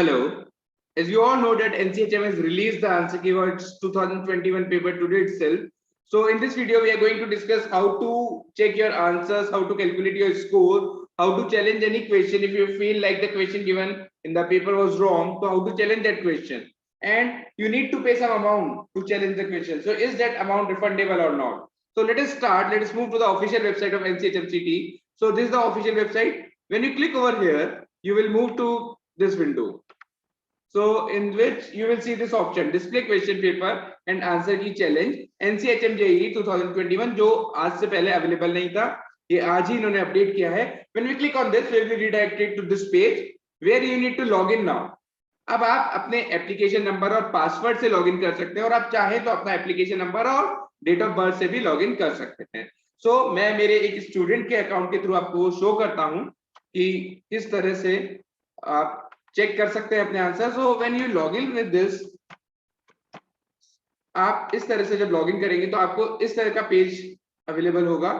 Hello. As you all know that NCHM has released the answer keywords 2021 paper today itself. So in this video, we are going to discuss how to check your answers, how to calculate your score, how to challenge any question if you feel like the question given in the paper was wrong. So how to challenge that question. And you need to pay some amount to challenge the question. So is that amount refundable or not? So let us start. Let us move to the official website of NCHMCT. So this is the official website. When you click over here, you will move to this window. So in which you will see this option display question paper and answer key challenge NCHM JEE 2021 जो आज से पहले available नहीं था, ये आज ही इन्होंने update किया है. When we click on this, we will be redirected to this page where you need to log in now. अब आप अपने एप्लीकेशन नंबर और पासवर्ड से लॉगिन कर सकते हैं और आप चाहें तो अपना एप्लीकेशन नंबर और डेट ऑफ बर्थ से भी लॉगिन कर सकते हैं. सो मैं मेरे एक स्टूडेंट के अकाउंट के थ्रू आपको शो करता हूं कि किस तरह से आप चेक कर सकते हैं अपने answer. So when you log in with this, आप इस तरह से जब लॉग इन करेंगे तो आपको इस तरह का पेज अवेलेबल होगा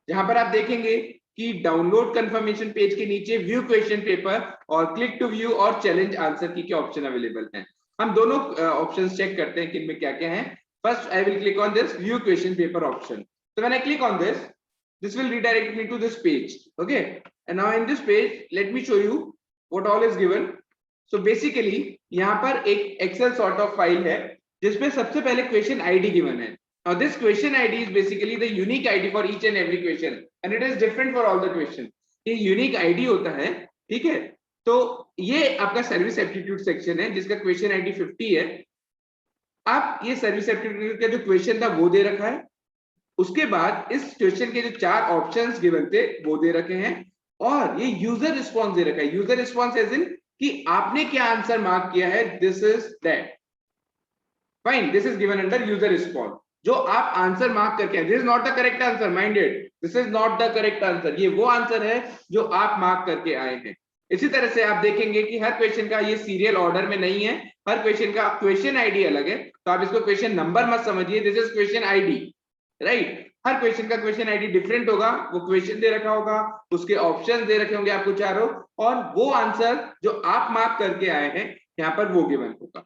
जहां पर आप देखेंगे कि डाउनलोड कंफर्मेशन पेज के नीचे व्यू क्वेश्चन पेपर और क्लिक टू व्यू और चैलेंज आंसर की के ऑप्शन अवेलेबल हैं. हम दोनों ऑप्शंस चेक करते हैं कि इनमें क्या क्या है. First I will click on this view question paper option. So when I click on this, this will redirect me to this page. Okay, and now in this page, let me show you what all is given. So basically, यहाँ पर एक Excel sort of file है जिसमें सबसे पहले question ID given है. Now this question ID is basically the unique ID for each and every question, and it is different for all the question. ये unique ID होता है, ठीक है. तो ये आपका सर्विस एप्टीट्यूड सेक्शन है जिसका क्वेश्चन ID 50 है. आप ये सर्विस एप्टीट्यूड का जो क्वेश्चन था वो दे रखा है. उसके बाद इस क्वेश्चन के जो 4 ऑप्शंस गिवन थे वो दे रखे हैं और ये यूजर रिस्पांस दे रखा है. यूजर रिस्पांस एज इन कि आपने क्या आंसर मार्क किया है. This is that. Fine, this is given under user response. जो आप आंसर मार्क करके this is not the correct answer, minded, this is not the correct answer. ये वो आंसर है जो आप मार्क करके आए हैं. इसी तरह से आप देखेंगे कि हर क्वेश्चन का ये सीरियल ऑर्डर में नहीं है. हर क्वेश्चन का क्वेश्चन आईडी अलग है. तो आप इसको क्वेश्चन नंबर मत समझिए, this is question ID, right. Her question का क्वेश्चन आईडी डिफरेंट होगा. वो क्वेश्चन दे रखा होगा, उसके ऑप्शंस दे रखे होंगे आपको चारों, और वो आंसर जो आप मार्क करके आए हैं यहाँ पर वो गिवन होगा.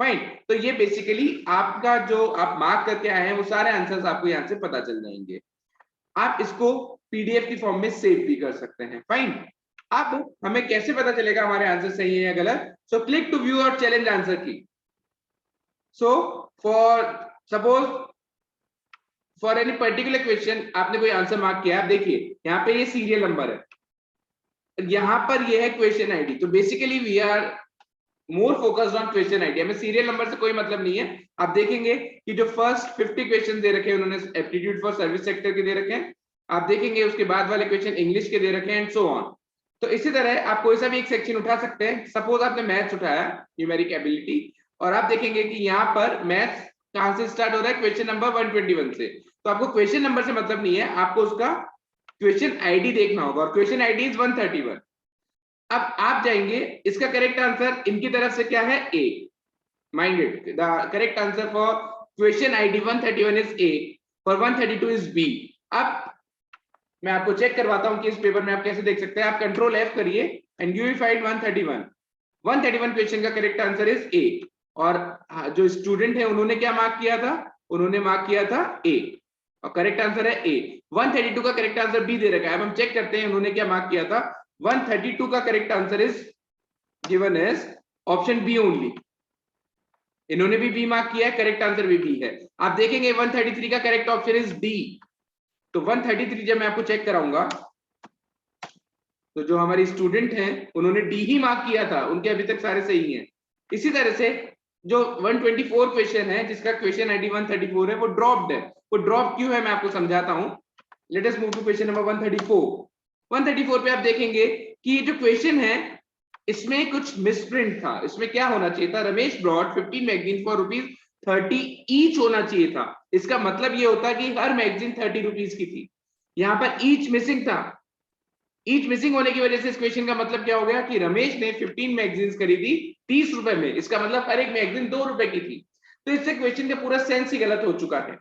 फाइन. तो ये बेसिकली आपका जो आप मार्क करके आए हैं वो सारे आंसर्स आपको यहाँ से पता चल जाएंगे. आप इसको पीडीएफ की फॉर्म में सेव भी कर सकते हैं. फाइन. अब हमें कैसे पता चलेगा हमारे आंसर सही है या गलत. सो क्लिक टू व्यू और चैलेंज आंसर की. So for suppose for any particular question आपने कोई आंसर मार्क किया. आप देखिए यहाँ पे ये सीरियल नंबर है, यहाँ पर ये है क्वेश्चन आईडी. तो basically we are more focused on question ID. हमें सीरियल नंबर से कोई मतलब नहीं है. आप देखेंगे कि जो फर्स्ट 50 क्वेश्चन दे रखे हैं उन्होंने एप्टीट्यूड फॉर सर्विस सेक्टर के दे रखे हैं. आप देखेंगे उसके बाद वाले क्वेश्चन इंग्लिश के दे रखे हैं एंड सो ऑन. तो इसी तरह आप कोई सा भी एक सेक्शन उठा सकते हैं. सपोज आपने मैथ्स उठाया, न्यूमेरिक एबिलिटी, और आप देखेंगे कि यहाँ पर मैथ्स कहां से स्टार्ट हो रहा है, क्वेश्चन नंबर 121 से. तो आपको क्वेश्चन नंबर से मतलब नहीं है, आपको उसका क्वेश्चन आईडी देखना होगा और क्वेश्चन आईडी इज 131. अब आप जाएंगे, इसका करेक्ट आंसर इनकी तरफ से क्या है, A. Minded, the correct answer for question ID 131 is A, for 132 is B. अब मैं आपको चेक करवाता हूं कि इस पेपर में आप कैसे देख सकते हैं. आप कंट्रोल F करिए and you will find 131 question का करेक्ट आंसर इज ए. और जो स्टूडेंट है उन्होंने क्या मार्क किया था, उन्होंने मार्क किया था ए और करेक्ट आंसर है ए. 132 का करेक्ट आंसर बी दे रखा है. अब हम चेक करते हैं उन्होंने क्या मार्क किया था. 132 का correct answer is given as option B only. इन्होंने भी बी मार्क किया है, करेक्ट आंसर भी बी है. आप देखेंगे 133 का करेक्ट ऑप्शन इज डी. तो 133 जब मैं आपको चेक कराऊंगा तो जो हमारी स्टूडेंट हैं उन्होंने डी ही मार्क किया था, उनके अभी तक सारे सही हैं. इसी तरह से जो 124 क्वेश्चन है जिसका क्वेश्चन आईडी 134 है वो ड्रॉप्ड है. वो ड्रॉप क्यों है मैं आपको समझाता हूं. Let us move to question number 134. 134 पे आप देखेंगे कि जो क्वेश्चन है इसमें कुछ मिसप्रिंट था. इसमें क्या होना चाहिए था, Ramesh brought 15 magazine for ₹30 each होना चाहिए था. इसका मतलब ये होता कि हर मैगजीन 30 रुपीज की थी. यहाँ पर ईच मिसिंग था. ईच मिसिंग होने की वजह से इस क्वेश्चन का मतलब क्या हो गया कि रमेश ने 15 मैगजीन्स खरीदी 30 रुपए में. इसका मतलब हर एक मैगजीन 2 रुपए की थी. तो इससे क्वेश्चन का पूरा सेंस ही गलत हो चुका है.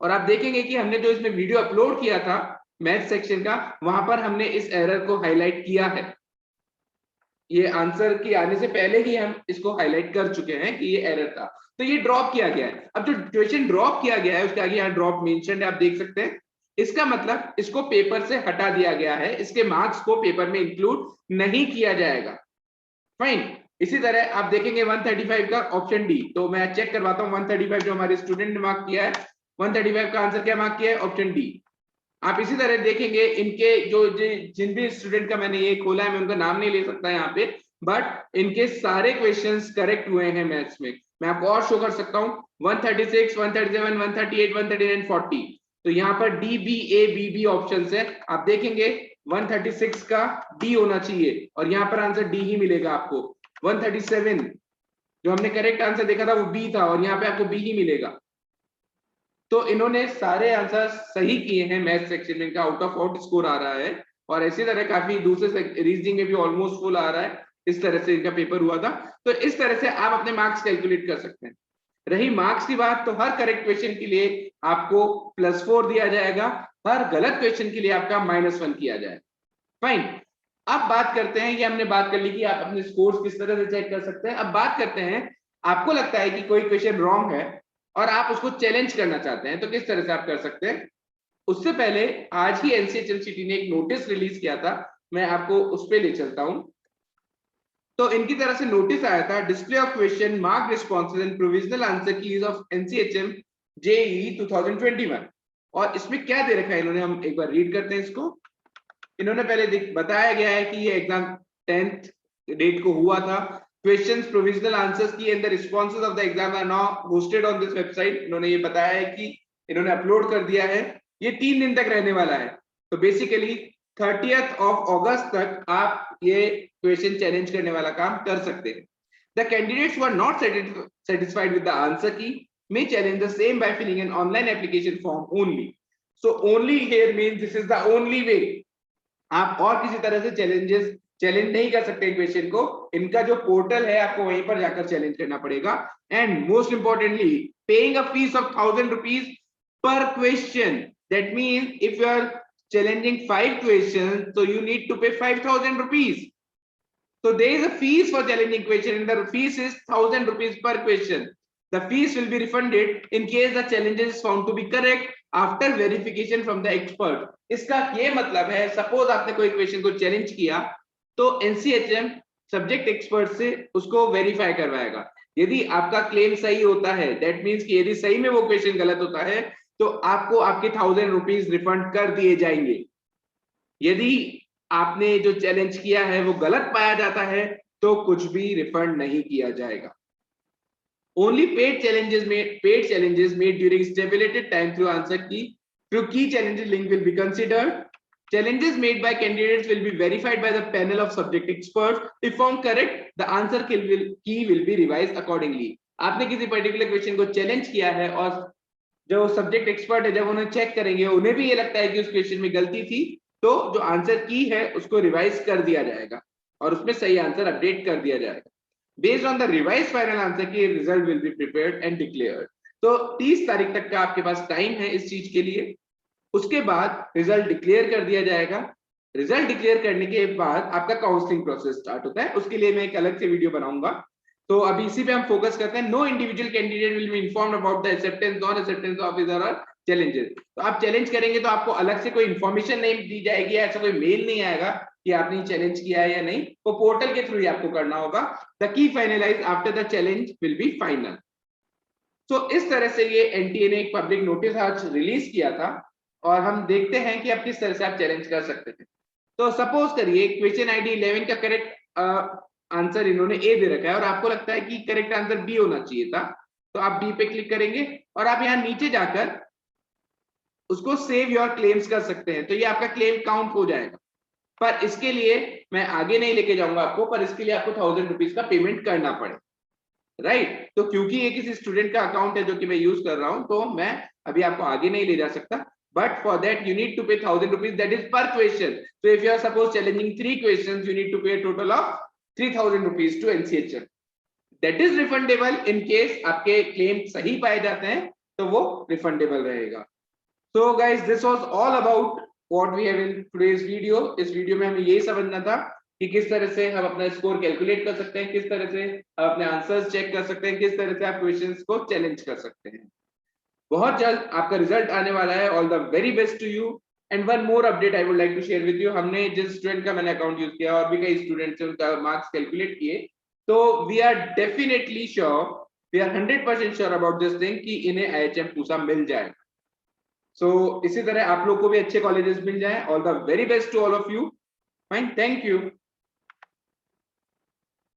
और आप देखेंगे कि हमने जो इसमें वीडियो अपलोड किया था मैथ सेक्शन का, वहां पर हमने इस एरर को हाईलाइट किया है. ये आंसर की आने से पहले ही हम इसको हाईलाइट कर चुके हैं कि ये एरर था, तो ये ड्रॉप किया गया है। अब जो क्वेश्चन ड्रॉप किया गया है उसके आगे यहाँ ड्रॉप मेंशन है, आप देख सकते हैं। इसका मतलब इसको पेपर से हटा दिया गया है, इसके मार्क्स को पेपर में इंक्लूड नहीं किया जाएगा। फाइन। इसी तरह आप देखेंगे 135 का ऑप्शन डी, तो मैं चेक करवाता हूँ 135 जो हमारे स्टूडेंट ने मार्क किया है, 135 का आंसर क्या मार्क किया है, ऑप्शन डी। आप इसी तरह देखेंगे इनके जो जिन भी स्टूडेंट का मैंने ये खोला है, मैं उनका नाम नहीं ले सकता यहाँ पे, बट इनके सारे क्वेश्चंस करेक्ट हुए हैं मैथ्स में। मैं आपको और शो कर सकता हूँ 136, 137, 138, 139, 40, तो यहाँ पर D B A B B option है। आप देखेंगे 136 का डी होना चाहिए और यहाँ पर आंसर डी ही मिलेगा आपको। 137 जो हमने करेक्ट आंसर देखा था वो बी था और यहाँ पे आपको बी ही मिलेगा। तो इन्होंने सारे आंसर सही किए हैं मैथ सेक्शन में, इनका आउट ऑफ 40 स्कोर आ रहा है। और इसी तरह काफी दूसरे रीजनिंग में भी ऑलमोस्ट फुल आ रहा है। इस तरह से इनका पेपर हुआ था। तो इस तरह से आप अपने मार्क्स कैलकुलेट कर सकते हैं। रही मार्क्स की बात, तो हर करेक्ट क्वेश्चन के लिए आपको +4 दिया जाएगा, हर गलत क्वेश्चन के लिए आपका -1 किया जाएगा। फाइन। अब बात करते हैं, ये हमने बात कर ली कि आप अपने स्कोर्स किस तरह से चेक कर सकते हैं। अब बात करते हैं, आपको लगता है कि कोई क्वेश्चन रॉन्ग है और आप उसको चैलेंज करना चाहते हैं, तो किस तरह से आप कर सकते हैं। उससे पहले आज ही एनसीएचएमसीटी ने एक नोटिस रिलीज किया था, मैं आपको उस पर ले चलता हूं। तो इनकी तरफ से नोटिस आया था, display of question mark responses and provisional answer keys of NCHM JEE 2021। और इसमें क्या दे रखा है इन्होंने, हम एक बार रीड करते हैं इसको। इन्होंने पहले बताया गया है कि ये एग्जाम 10th डेट को हुआ था। Questions, provisional answers key and the responses of the exam are now hosted on this website. इन्होंने ये बताया है कि इन्होंने अपलोड कर दिया है, ये 3 दिन तक रहने वाला है। तो बेसिकली 30th of August तक आप ये क्वेश्चन चैलेंज करने वाला काम कर सकते हैं। The candidates who are not satisfied with the answer key may challenge the same by filling an online application form only. So only here means this is the only way. आप और किसी तरह से चैलेंज नहीं कर सकते question को। इनका जो पोर्टल है आपको वहीं पर जाकर चैलेंज करना पड़ेगा। And most importantly paying a fee of 1000 rupees per question. That means if you are challenging 5 questions, so you need to pay 5000 rupees. So there is a fees for challenging question and the fees is 1000 rupees per question. The fees will be refunded in case the challenge is found to be correct after verification from the expert. इसका ये मतलब है, suppose आपने कोई question को challenge किया तो NCHM subject expert से उसको वेरीफाई करवाएगा। यदि आपका क्लेम सही होता है, दैट मीन्स कि यदि सही में वो क्वेश्चन गलत होता है तो आपको आपके 1000 रुपीज रिफंड कर दिए जाएंगे। यदि आपने जो चैलेंज किया है वो गलत पाया जाता है तो कुछ भी रिफंड नहीं किया जाएगा। Only paid challenges made during stipulated time through answer key through key challenges link will be considered. Challenges made by candidates will be verified by the panel of subject experts. If found correct, the answer key will be revised accordingly. आपने किसी particular question को challenge किया है और जो subject expert है जब उन्हें चेक करेंगे उन्हें भी ये लगता है कि उस क्वेश्चन में गलती थी, तो जो आंसर की है उसको रिवाइज कर दिया जाएगा और उसमें सही आंसर अपडेट कर दिया जाएगा। Based on the revise final answer key result will be prepared and declared. तो 30 तारीख तक का आपके पास टाइम है इस चीज के लिए। उसके बाद रिजल्ट डिक्लेयर कर दिया जाएगा। रिजल्ट डिक्लेयर करने के बाद आपका काउंसलिंग प्रोसेस स्टार्ट होता है, उसके लिए मैं एक अलग से वीडियो बनाऊंगा। तो अभी इसी पे हम फोकस करते हैं। No individual candidate will be informed about the acceptance non acceptance of his और चैलेंजेस। तो आप चैलेंज करेंगे तो आपको अलग से कोई इन्फॉर्मेशन नहीं दी जाएगी, ऐसा कोई मेल नहीं आएगा कि आपने चैलेंज किया है या नहीं, वो पोर्टल के थ्रू ही आपको करना होगा। The key finalise after the challenge will be final. तो इस तरह से ये एनटीए ने एक पब्लिक नोटिस आज रिलीज किया था और हम देखते हैं कि अब किस तरह से आप चैलेंज कर सकते हैं। तो सपोज करिए क्वेश्चन आईडी 11 का करेक्ट आंसर इन्होंने ए दे रखा है और आपको लगता है कि करेक्ट आंसर बी होना चाहिए था, तो आप बी पे क्लिक करेंगे और आप यहाँ नीचे जाकर उसको सेव योर क्लेम्स कर सकते हैं। तो ये आपका क्लेम काउंट हो जाएगा, पर इसके लिए मैं आगे नहीं लेके जाऊंगा आपको, पर इसके लिए आपको 1000 रुपीज का पेमेंट करना पड़े, राइट। तो क्योंकि ये किसी स्टूडेंट का अकाउंट है जो कि मैं यूज कर रहा हूं, तो मैं अभी आपको आगे नहीं ले जा सकता, but for that you need to pay 1000 rupees, that is per question. So if you are suppose challenging 3 questions, you need to pay a total of 3000 rupees to NCHM. That is refundable in case आपके claim सही पाए जाते हैं तो वो refundable रहेगा। So guys, this was all about what we have in today's video. इस video में हमें यही समझना था कि किस तरह से हम अपना स्कोर कैलकुलेट कर सकते हैं, किस तरह से हम अपने आंसर्स चेक कर सकते हैं, किस तरह से आप क्वेश्चंस को चैलेंज कर सकते हैं। बहुत जल्द आपका रिजल्ट आने वाला है। All the very best to you. And one more update I would like to share with you. हमने जिस स्टूडेंट का मैंने अकाउंट यूज किया और भी कई स्टूडेंट्स से उनका मार्क्स कैलकुलेट किए, तो we are definitely sure, we are 100% sure about this thing कि इन्हें IHM पूसा मिल जाएगा। सो इसी तरह आप लोग को भी अच्छे कॉलेजेस मिल जाए। All the very best to all of you. Fine, thank you.